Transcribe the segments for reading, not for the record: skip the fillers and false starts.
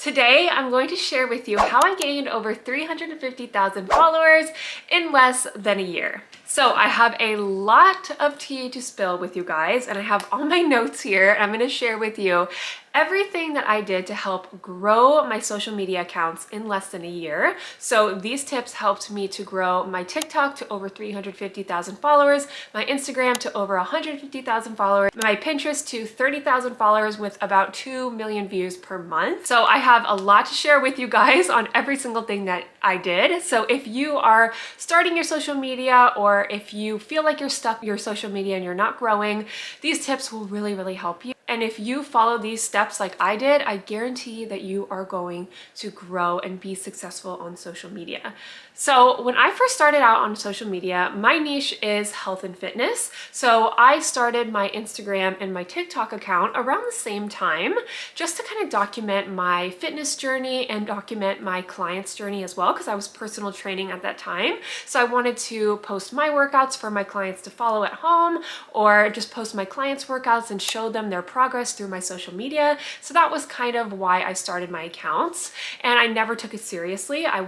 Today, I'm going to share with you how I gained over 350,000 followers in less than a year. So I have a lot of tea to spill with you guys, and I have all my notes here, and I'm going to share with you everything that I did to help grow my social media accounts in less than a year. So these tips helped me to grow my TikTok to over 350,000 followers, my Instagram to over 150,000 followers, my Pinterest to 30,000 followers with about 2 million views per month. So I have a lot to share with you guys on every single thing that I did. So if you are starting your social media, or if you feel like you're stuck in your social media and you're not growing, these tips will really help you. And if you follow these steps like I did, I guarantee that you are going to grow and be successful on social media. So when I first started out on social media, my niche is health and fitness. So I started my Instagram and my TikTok account around the same time, just to kind of document my fitness journey and document my clients' journey as well, because I was personal training at that time. So I wanted to post my workouts for my clients to follow at home, or just post my clients' workouts and show them their progress through my social media. So that was kind of why I started my accounts, and I never took it seriously. I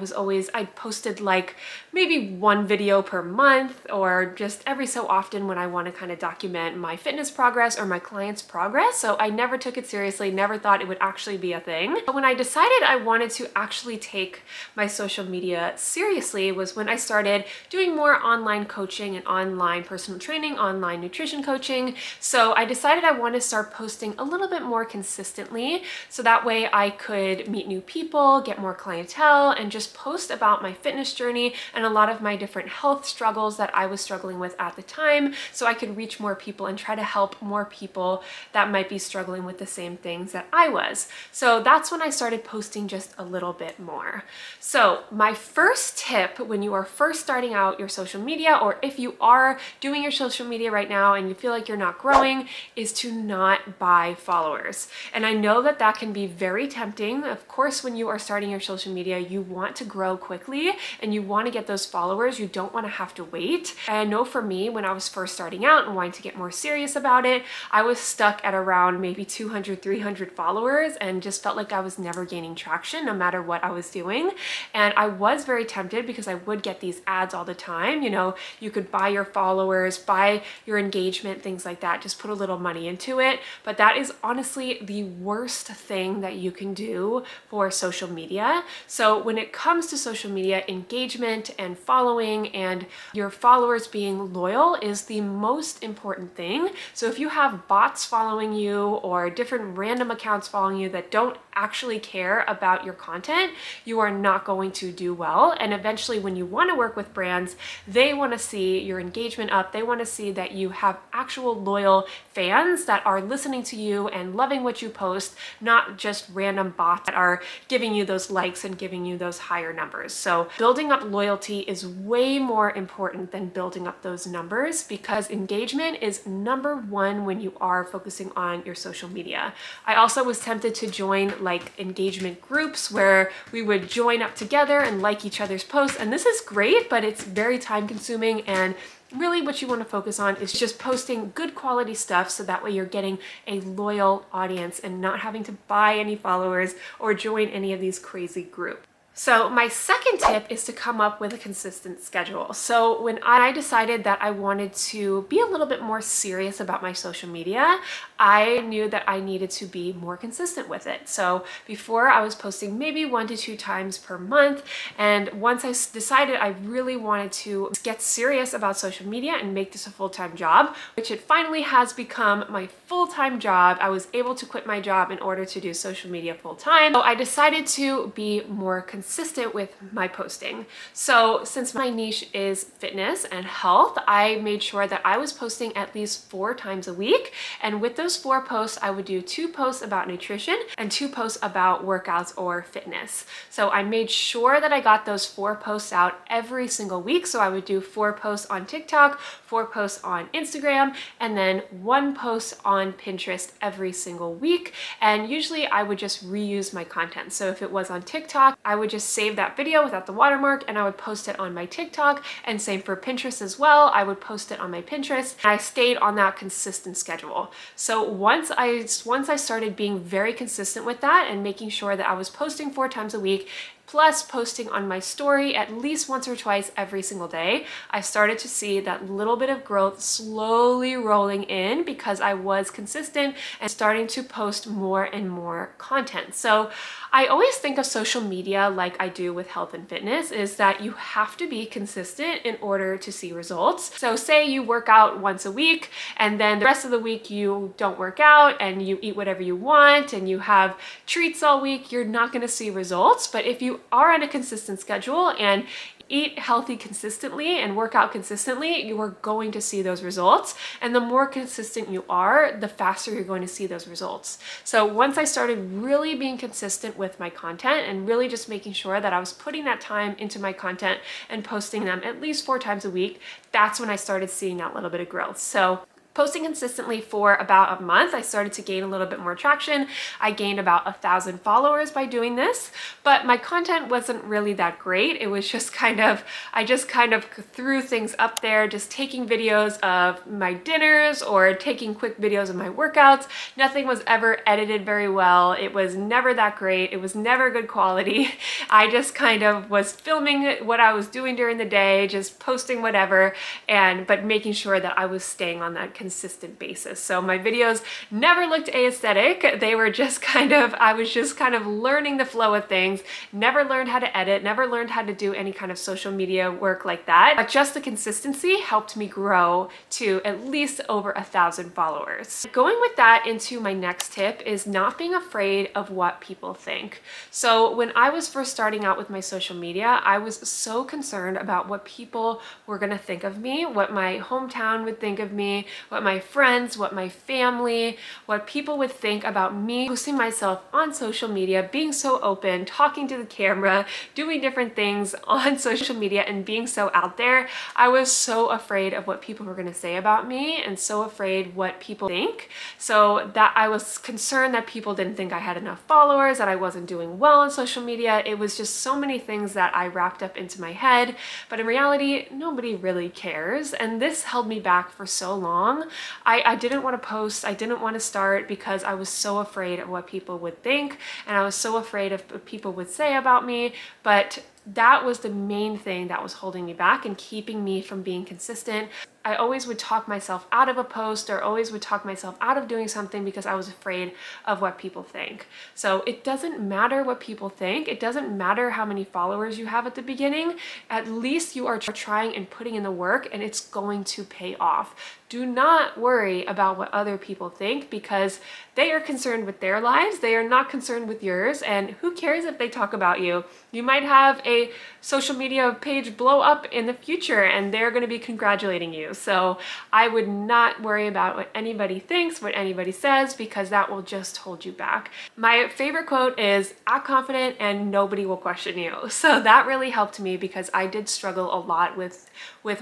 posted like maybe one video per month, or just every so often when I want to kind of document my fitness progress or my clients' progress. So I never took it seriously, never thought it would actually be a thing. But when I decided I wanted to actually take my social media seriously was when I started doing more online coaching and online personal training, online nutrition coaching. So I decided I wanted to start posting a little bit more consistently, so that way I could meet new people, get more clientele, and just post about my fitness journey and a lot of my different health struggles that I was struggling with at the time, so I could reach more people and try to help more people that might be struggling with the same things that I was. So that's when I started posting just a little bit more. So my first tip when you are first starting out your social media, or if you are doing your social media right now and you feel like you're not growing, is to not buy followers. And I know that that can be very tempting. Of course, when you are starting your social media, you want to grow quickly and you want to get those followers. You don't want to have to wait. And I know for me, when I was first starting out and wanting to get more serious about it, I was stuck at around maybe 200, 300 followers and just felt like I was never gaining traction no matter what I was doing. And I was very tempted because I would get these ads all the time. You know, you could buy your followers, buy your engagement, things like that. Just put a little money into it. But that is honestly the worst thing that you can do for social media. So when it comes to social media, engagement and following and your followers being loyal is the most important thing. So if you have bots following you or different random accounts following you that don't actually care about your content, you are not going to do well. And eventually when you want to work with brands, they want to see your engagement up. They want to see that you have actual loyal fans that are listening to you and loving what you post, not just random bots that are giving you those likes and giving you those higher numbers. So building up loyalty is way more important than building up those numbers, because engagement is number one when you are focusing on your social media. I also was tempted to join like engagement groups where we would join up together and like each other's posts. And this is great, but it's very time consuming, and really what you want to focus on is just posting good quality stuff, so that way you're getting a loyal audience and not having to buy any followers or join any of these crazy groups. So my second tip is to come up with a consistent schedule. So when I decided that I wanted to be a little bit more serious about my social media, I knew that I needed to be more consistent with it. So before, I was posting maybe 1 to 2 times per month. And once I decided I really wanted to get serious about social media and make this a full-time job, which it finally has become my full-time job, I was able to quit my job in order to do social media full-time. So I decided to be more consistent with my posting. So since my niche is fitness and health, I made sure that I was posting at least 4 times a week. And with those 4 posts, I would do 2 posts about nutrition and 2 posts about workouts or fitness. So I made sure that I got those 4 posts out every single week. So I would do 4 posts on TikTok, 4 posts on Instagram, and then 1 post on Pinterest every single week. And usually I would just reuse my content. So if it was on TikTok, I would just save that video without the watermark and I would post it on my TikTok, and same for Pinterest as well. I would post it on my Pinterest. And I stayed on that consistent schedule. So once I started being very consistent with that and making sure that I was posting 4 times a week, plus posting on my story at least once or twice every single day, I started to see that little bit of growth slowly rolling in because I was consistent and starting to post more and more content. So I always think of social media like I do with health and fitness, is that you have to be consistent in order to see results. So say you work out once a week and then the rest of the week you don't work out and you eat whatever you want and you have treats all week, you're not going to see results. But if you are on a consistent schedule and eat healthy consistently and work out consistently, you are going to see those results. And the more consistent you are, the faster you're going to see those results. So once I started really being consistent with my content and really just making sure that I was putting that time into my content and posting them at least 4 times a week, that's when I started seeing that little bit of growth. So posting consistently for about a month, I started to gain a little bit more traction. I gained about 1,000 followers by doing this, but my content wasn't really that great. It was just I just kind of threw things up there, just taking videos of my dinners or taking quick videos of my workouts. Nothing was ever edited very well. It was never that great. It was never good quality. I just kind of was filming what I was doing during the day, just posting whatever, but making sure that I was staying on that consistent basis. So my videos never looked aesthetic. They were just I was just kind of learning the flow of things, never learned how to edit, never learned how to do any kind of social media work like that. But just the consistency helped me grow to at least over 1,000 followers. Going with that into my next tip is not being afraid of what people think. So when I was first starting out with my social media, I was so concerned about what people were going to think of me, what my hometown would think of me, what my friends, what my family, what people would think about me posting myself on social media, being so open, talking to the camera, doing different things on social media and being so out there. I was so afraid of what people were going to say about me and so afraid what people think. So that I was concerned that people didn't think I had enough followers, that I wasn't doing well on social media. It was just so many things that I wrapped up into my head. But in reality, nobody really cares. And this held me back for so long. I didn't want to post. I didn't want to start because I was so afraid of what people would think. And I was so afraid of what people would say about me. But that was the main thing that was holding me back and keeping me from being consistent. I always would talk myself out of a post or always would talk myself out of doing something because I was afraid of what people think. So it doesn't matter what people think. It doesn't matter how many followers you have at the beginning. At least you are trying and putting in the work and it's going to pay off. Do not worry about what other people think because they are concerned with their lives. They are not concerned with yours. And who cares if they talk about you? You might have a social media page blow up in the future and they're going to be congratulating you. So I would not worry about what anybody thinks, what anybody says, because that will just hold you back. My favorite quote is, act confident and nobody will question you. So that really helped me because I did struggle a lot with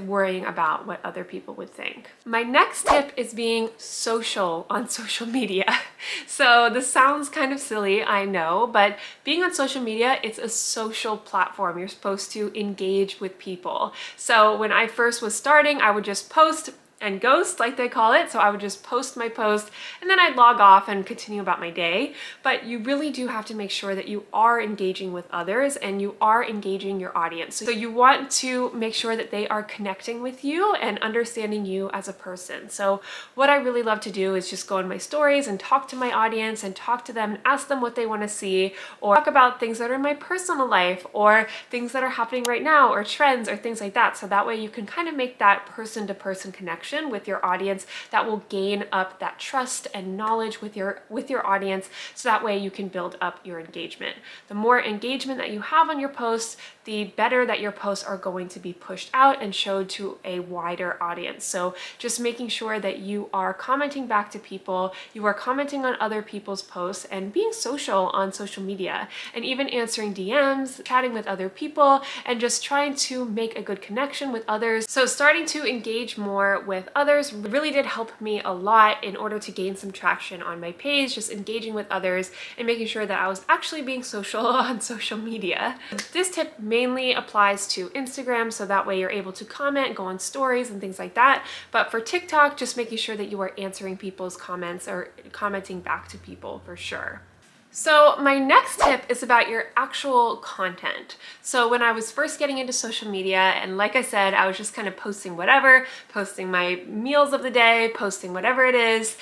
worrying about what other people would think. My next tip is being social on social media. So this sounds kind of silly, I know, but being on social media, it's a social platform. You're supposed to engage with people. So when I first was starting, I would just post and ghost, like they call it. So I would just post my post and then I'd log off and continue about my day. But you really do have to make sure that you are engaging with others and you are engaging your audience. So you want to make sure that they are connecting with you and understanding you as a person. So what I really love to do is just go on my stories and talk to my audience and talk to them and ask them what they want to see, or talk about things that are in my personal life or things that are happening right now or trends or things like that. So that way you can kind of make that person-to-person connection with your audience that will gain up that trust and knowledge with your audience, so that way you can build up your engagement. The more engagement that you have on your posts, the better that your posts are going to be pushed out and showed to a wider audience. So just making sure that you are commenting back to people, you are commenting on other people's posts and being social on social media, and even answering DMs, chatting with other people, and just trying to make a good connection with others. So starting to engage more with with others really did help me a lot in order to gain some traction on my page, just engaging with others and making sure that I was actually being social on social media. This tip mainly applies to Instagram, so that way you're able to comment, go on stories and things like that. But for TikTok, just making sure that you are answering people's comments or commenting back to people for sure. So my next tip is about your actual content. So when I was first getting into social media, and like I said, I was just kind of posting whatever, posting my meals of the day, posting whatever it is,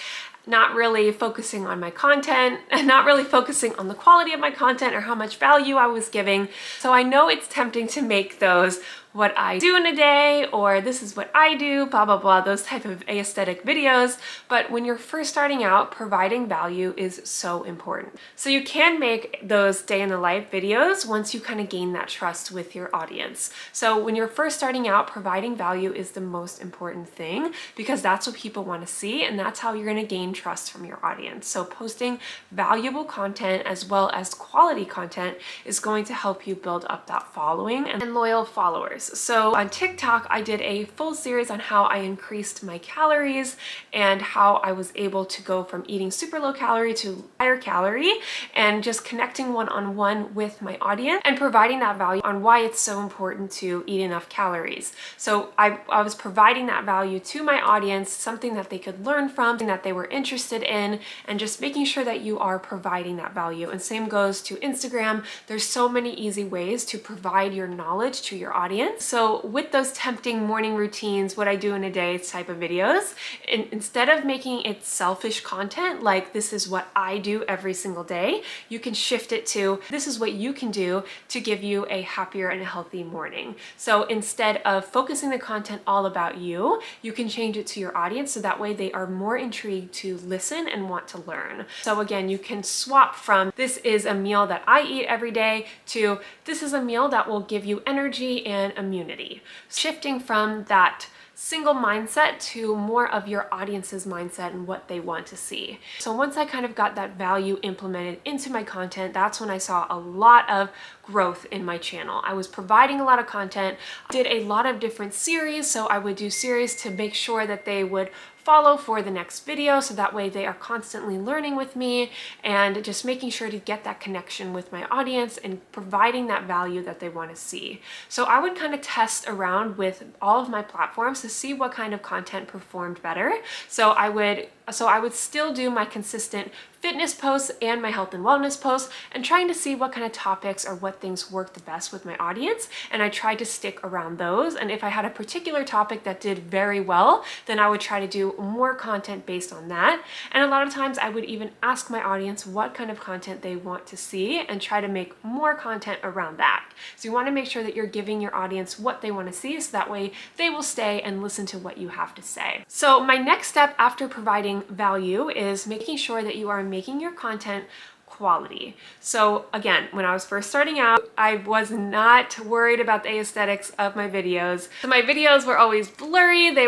not really focusing on my content and not really focusing on the quality of my content or how much value I was giving. So I know it's tempting to make those what I do in a day, or this is what I do, blah, blah, blah, those type of aesthetic videos. But when you're first starting out, providing value is so important. So you can make those day in the life videos once you kind of gain that trust with your audience. So when you're first starting out, providing value is the most important thing because that's what people want to see, and that's how you're going to gain trust from your audience. So posting valuable content as well as quality content is going to help you build up that following and loyal followers. So on TikTok, I did a full series on how I increased my calories and how I was able to go from eating super low calorie to higher calorie, and just connecting one-on-one with my audience and providing that value on why it's so important to eat enough calories. So I was providing that value to my audience, something that they could learn from, something that they were interested in, and just making sure that you are providing that value. And same goes to Instagram. There's so many easy ways to provide your knowledge to your audience. So with those tempting morning routines, what I do in a day type of videos, instead of making it selfish content, like this is what I do every single day, you can shift it to this is what you can do to give you a happier and a healthy morning. So instead of focusing the content all about you, you can change it to your audience so that way they are more intrigued to listen and want to learn. So again, you can swap from this is a meal that I eat every day to this is a meal that will give you energy and immunity. Shifting from that single mindset to more of your audience's mindset and what they want to see. So once I kind of got that value implemented into my content, that's when I saw a lot of growth in my channel. I was providing a lot of content, did a lot of different series. So I would do series to make sure that they would follow for the next video, so that way they are constantly learning with me and just making sure to get that connection with my audience and providing that value that they want to see. So I would kind of test around with all of my platforms to see what kind of content performed better. So I would still do my consistent fitness posts and my health and wellness posts, and trying to see what kind of topics or what things work the best with my audience. And I tried to stick around those. And if I had a particular topic that did very well, then I would try to do more content based on that. And a lot of times I would even ask my audience what kind of content they want to see and try to make more content around that. So you want to make sure that you're giving your audience what they want to see, so that way they will stay and listen to what you have to say. So my next step after providing value is making sure that you are making your content quality. So again, when I was first starting out, I was not worried about the aesthetics of my videos. So my videos were always blurry. They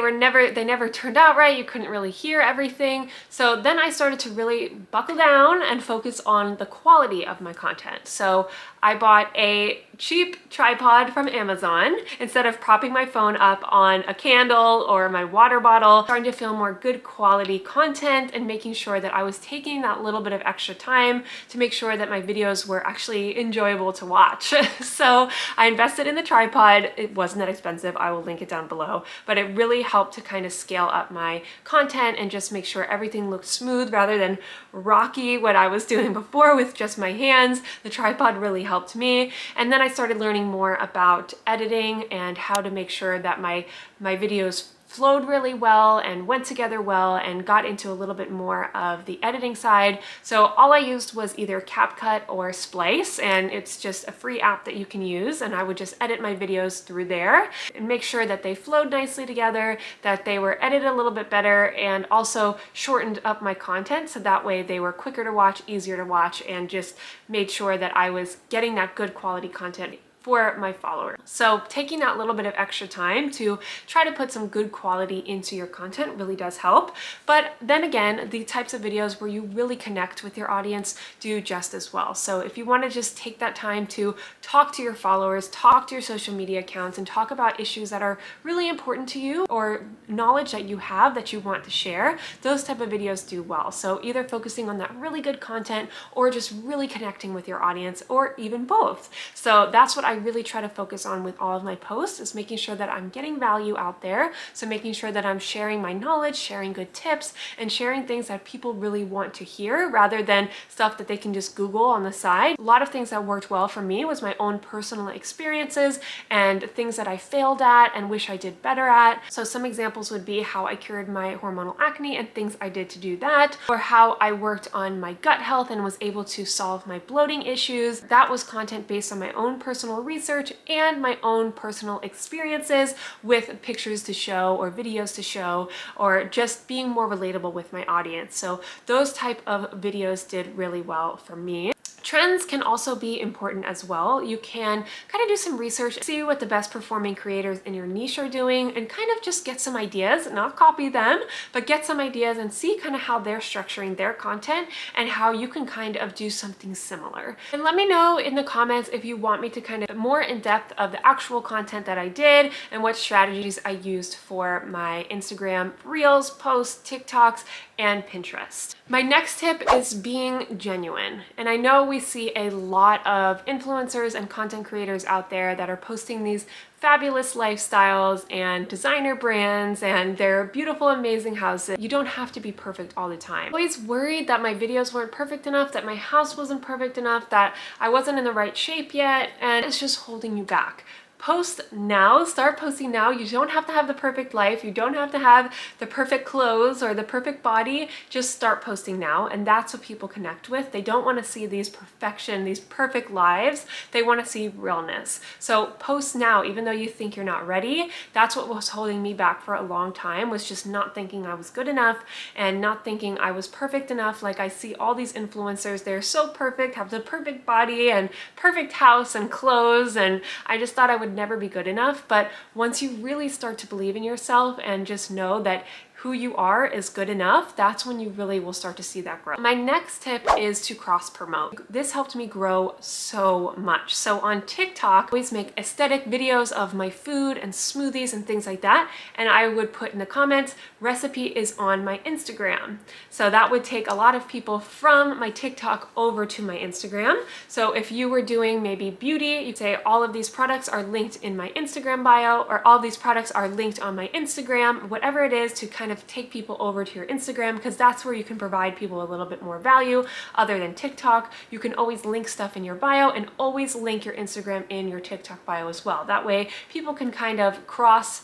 never turned out right. You couldn't really hear everything. So then I started to really buckle down and focus on the quality of my content. So I bought a cheap tripod from Amazon. Instead of propping my phone up on a candle or my water bottle, trying to film more good quality content and making sure that I was taking that little bit of extra time to make sure that my videos were actually enjoyable to watch. So I invested in the tripod. It wasn't that expensive. I will link it down below, but it really helped to kind of scale up my content and just make sure everything looked smooth rather than rocky, what I was doing before with just my hands. The tripod really helped me. And then I started learning more about editing and how to make sure that my videos flowed really well and went together well, and got into a little bit more of the editing side. So all I used was either CapCut or Splice, and it's just a free app that you can use, and I would just edit my videos through there and make sure that they flowed nicely together, that they were edited a little bit better, and also shortened up my content so that way they were quicker to watch, easier to watch, and just made sure that I was getting that good quality content for my followers. So taking that little bit of extra time to try to put some good quality into your content really does help. But then again, the types of videos where you really connect with your audience do just as well. So if you want to just take that time to talk to your followers, talk to your social media accounts, and talk about issues that are really important to you or knowledge that you have that you want to share, those type of videos do well. So either focusing on that really good content or just really connecting with your audience, or even both. So that's what I really try to focus on with all of my posts, is making sure that I'm getting value out there. So making sure that I'm sharing my knowledge, sharing good tips, and sharing things that people really want to hear rather than stuff that they can just Google on the side. A lot of things that worked well for me was my own personal experiences and things that I failed at and wish I did better at. So some examples would be how I cured my hormonal acne and things I did to do that, or how I worked on my gut health and was able to solve my bloating issues. That was content based on my own personal research and my own personal experiences with pictures to show or videos to show, or just being more relatable with my audience. So those type of videos did really well for me. Trends can also be important as well. You can kind of do some research, see what the best performing creators in your niche are doing, and kind of just get some ideas, not copy them, but get some ideas and see kind of how they're structuring their content and how you can kind of do something similar. And let me know in the comments if you want me to kind of more in depth of the actual content that I did and what strategies I used for my Instagram Reels, posts, TikToks, and Pinterest. My next tip is being genuine. And I know we see a lot of influencers and content creators out there that are posting these fabulous lifestyles and designer brands and their beautiful, amazing houses. You don't have to be perfect all the time. I'm always worried that my videos weren't perfect enough, that my house wasn't perfect enough, that I wasn't in the right shape yet, and it's just holding you back. Post now, start posting now. You don't have to have the perfect life. You don't have to have the perfect clothes or the perfect body. Just start posting now. And that's what people connect with. They don't want to see these perfection, these perfect lives. They want to see realness. So post now, even though you think you're not ready. That's what was holding me back for a long time, was just not thinking I was good enough and not thinking I was perfect enough. Like I see all these influencers, they're so perfect, have the perfect body and perfect house and clothes. And I just thought I would never be good enough. But once you really start to believe in yourself and just know that who you are is good enough, that's when you really will start to see that growth. My next tip is to cross promote. This helped me grow so much. So on TikTok, I always make aesthetic videos of my food and smoothies and things like that. And I would put in the comments, recipe is on my Instagram. So that would take a lot of people from my TikTok over to my Instagram. So if you were doing maybe beauty, you'd say all of these products are linked in my Instagram bio, or all these products are linked on my Instagram, whatever it is, to kind of take people over to your Instagram, because that's where you can provide people a little bit more value other than TikTok. You can always link stuff in your bio and always link your Instagram in your TikTok bio as well. That way people can kind of cross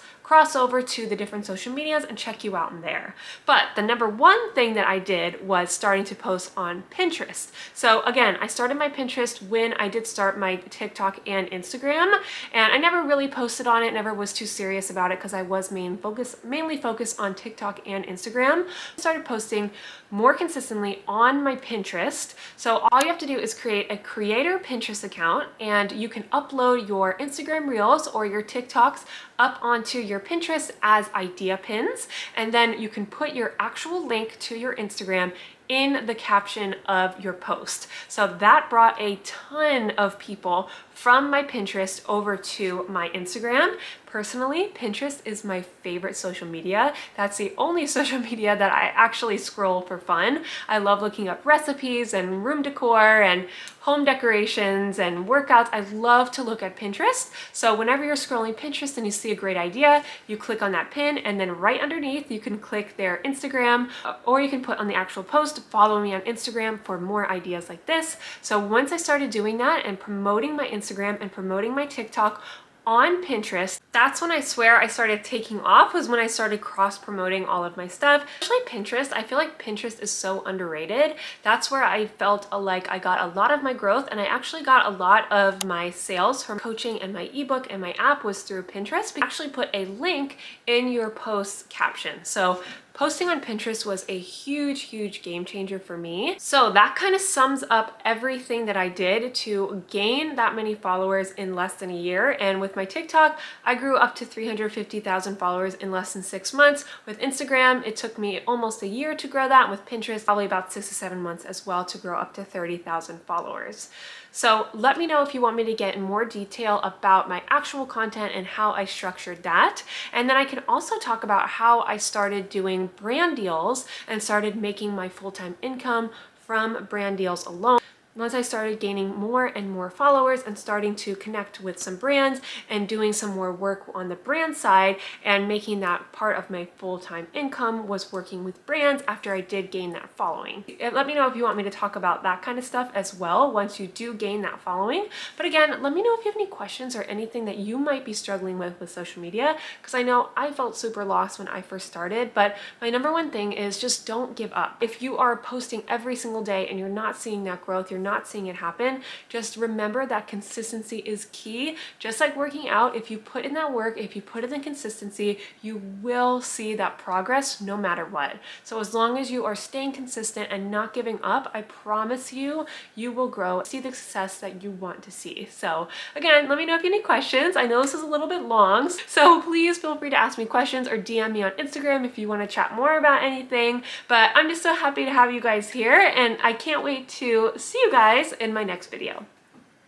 over to the different social medias and check you out in there. But the number one thing that I did was starting to post on Pinterest. So again, I started my Pinterest when I did start my TikTok and Instagram, and I never really posted on it, never was too serious about it because I was mainly focused on TikTok and Instagram. I started posting more consistently on my Pinterest. So all you have to do is create a creator Pinterest account, and you can upload your Instagram Reels or your TikToks up onto your Pinterest as idea pins, and then you can put your actual link to your Instagram in the caption of your post. So that brought a ton of people from my Pinterest over to my Instagram. Personally, Pinterest is my favorite social media. That's the only social media that I actually scroll for fun. I love looking up recipes and room decor and home decorations and workouts. I love to look at Pinterest. So whenever you're scrolling Pinterest and you see a great idea, you click on that pin, and then right underneath you can click their Instagram, or you can put on the actual post, follow me on Instagram for more ideas like this. So once I started doing that and promoting my Instagram and promoting my TikTok on Pinterest, that's when I swear I started taking off, was when I started cross-promoting all of my stuff. Especially Pinterest, I feel like Pinterest is so underrated. That's where I felt like I got a lot of my growth, and I actually got a lot of my sales from coaching and my ebook and my app was through Pinterest. We actually put a link in your post caption. So posting on Pinterest was a huge game changer for me. So that kind of sums up everything that I did to gain that many followers in less than a year. And with my TikTok, I grew up to 350,000 followers in less than 6 months. With Instagram, it took me almost a year to grow that. And with Pinterest, probably about 6 to 7 months as well to grow up to 30,000 followers. So let me know if you want me to get in more detail about my actual content and how I structured that. And then I can also talk about how I started doing brand deals and started making my full-time income from brand deals alone. Once I started gaining more and more followers and starting to connect with some brands and doing some more work on the brand side and making that part of my full-time income was working with brands after I did gain that following. Let me know if you want me to talk about that kind of stuff as well once you do gain that following. But again, let me know if you have any questions or anything that you might be struggling with social media, because I know I felt super lost when I first started, but my number one thing is just don't give up. If you are posting every single day and you're not seeing that growth, you're not seeing it happen, just remember that consistency is key. Just like working out, if you put in that work, if you put in the consistency, you will see that progress no matter what. So as long as you are staying consistent and not giving up, I promise you, you will grow, see the success that you want to see. So again, let me know if you have any questions. I know this is a little bit long, so please feel free to ask me questions or DM me on Instagram if you want to chat more about anything. But I'm just so happy to have you guys here, and I can't wait to see you guys in my next video.